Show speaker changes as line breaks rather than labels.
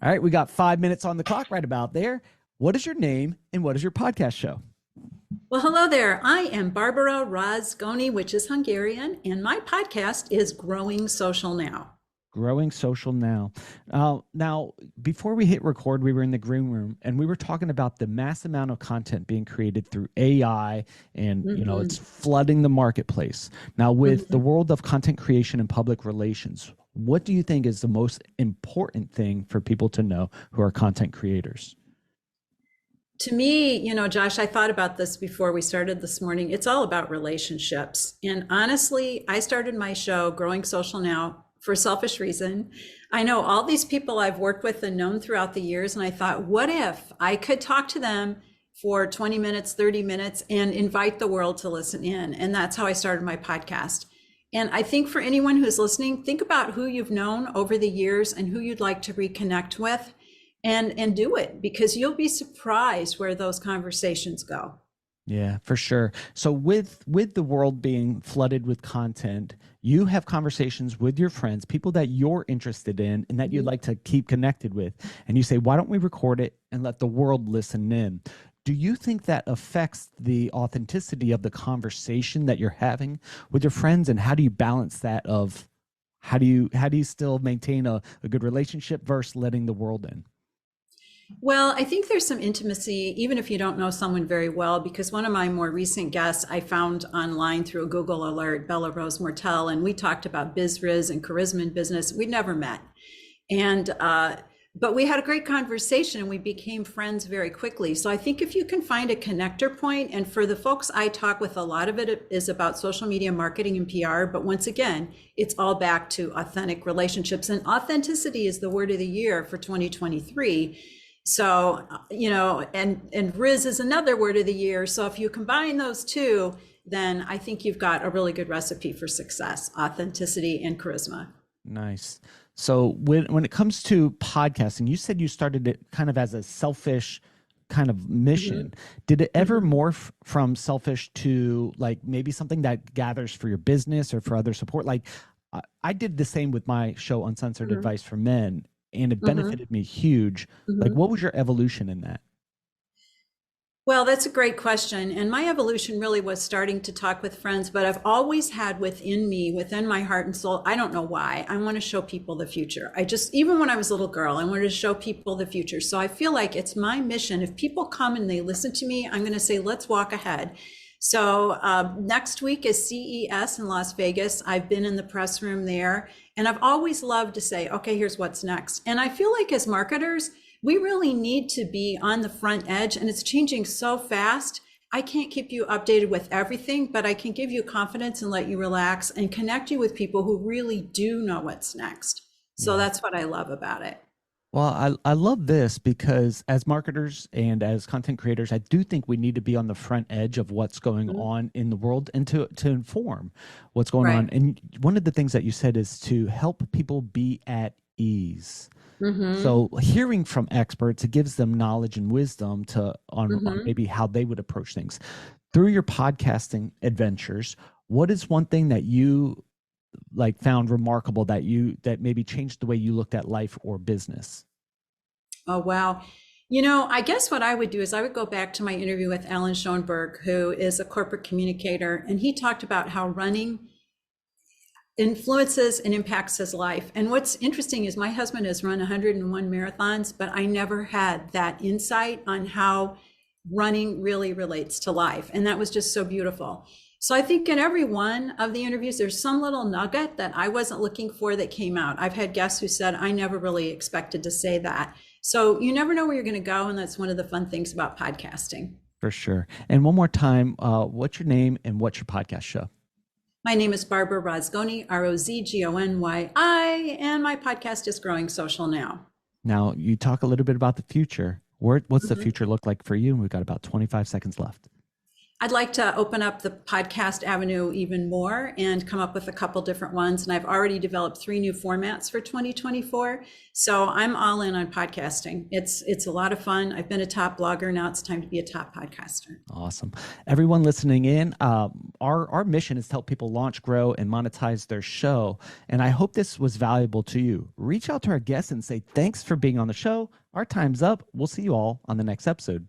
All right, we got 5 minutes on the clock right about there. What is your name and what is your podcast show?
Well, hello there. I am Barbara Rozgonyi, which is Hungarian, and my podcast is Growing Social Now.
Growing Social Now. Now, before we hit record, we were in the green room and we were talking about the mass amount of content being created through AI and, it's flooding the marketplace. Now, with the world of content creation and public relations, what do you think is the most important thing for people to know who are content creators?
To me, Josh, I thought about this before we started this morning. It's all about relationships. And honestly, I started my show, Growing Social Now, for a selfish reason. I know all these people I've worked with and known throughout the years, and I thought, what if I could talk to them for 20 minutes, 30 minutes, and invite the world to listen in? And that's how I started my podcast. And I think for anyone who's listening, think about who you've known over the years and who you'd like to reconnect with, and do it, because you'll be surprised where those conversations go.
Yeah, for sure. So with the world being flooded with content, you have conversations with your friends, people that you're interested in and that you'd like to keep connected with. And you say, why don't we record it and let the world listen in? Do you think that affects the authenticity of the conversation that you're having with your friends? And how do you balance that of how do you still maintain a good relationship versus letting the world in?
Well, I think there's some intimacy, even if you don't know someone very well, because one of my more recent guests I found online through a Google alert, Bella Rose Mortel, and we talked about biz riz and charisma in business. We'd never met. And, but we had a great conversation and we became friends very quickly. So I think if you can find a connector point, and for the folks I talk with, a lot of it is about social media marketing and PR. But once again, it's all back to authentic relationships, and authenticity is the word of the year for 2023. So, and Riz is another word of the year. So if you combine those two, then I think you've got a really good recipe for success: authenticity and charisma.
Nice. So when it comes to podcasting, you said you started it kind of as a selfish kind of mission. Did it ever morph from selfish to like maybe something that gathers for your business or for other support? Like I did the same with my show, Uncensored Advice for Men, and it benefited me huge. Like, what was your evolution in that?
Well, that's a great question. And my evolution really was starting to talk with friends, but I've always had within me, within my heart and soul, I don't know why, I want to show people the future. Even when I was a little girl, I wanted to show people the future. So I feel like it's my mission. If people come and they listen to me, I'm going to say, let's walk ahead. So next week is CES in Las Vegas. I've been in the press room there, and I've always loved to say, okay, here's what's next. And I feel like as marketers, we really need to be on the front edge, and it's changing so fast. I can't keep you updated with everything, but I can give you confidence and let you relax and connect you with people who really do know what's next. So that's what I love about it.
Well, I love this because as marketers and as content creators, I do think we need to be on the front edge of what's going on in the world and to inform what's going on. And one of the things that you said is to help people be at ease. So hearing from experts, it gives them knowledge and wisdom on maybe how they would approach things. Through your podcasting adventures, what is one thing that you found remarkable that maybe changed the way you looked at life or business?
Oh, wow. I guess what I would do is I would go back to my interview with Alan Schoenberg, who is a corporate communicator, and he talked about how running influences and impacts his life. And what's interesting is my husband has run 101 marathons, but I never had that insight on how running really relates to life. And that was just so beautiful. So I think in every one of the interviews, there's some little nugget that I wasn't looking for that came out. I've had guests who said, I never really expected to say that. So you never know where you're going to go. And that's one of the fun things about podcasting.
For sure. And one more time, what's your name and what's your podcast show?
My name is Barbara Rozgonyi, Rozgonyi, and my podcast is Growing Social Now.
Now, you talk a little bit about the future. What's the future look like for you? And we've got about 25 seconds left.
I'd like to open up the podcast avenue even more and come up with a couple different ones. And I've already developed 3 new formats for 2024. So I'm all in on podcasting. It's a lot of fun. I've been a top blogger. Now it's time to be a top podcaster.
Awesome. Everyone listening in, our mission is to help people launch, grow, and monetize their show. And I hope this was valuable to you. Reach out to our guests and say, thanks for being on the show. Our time's up. We'll see you all on the next episode.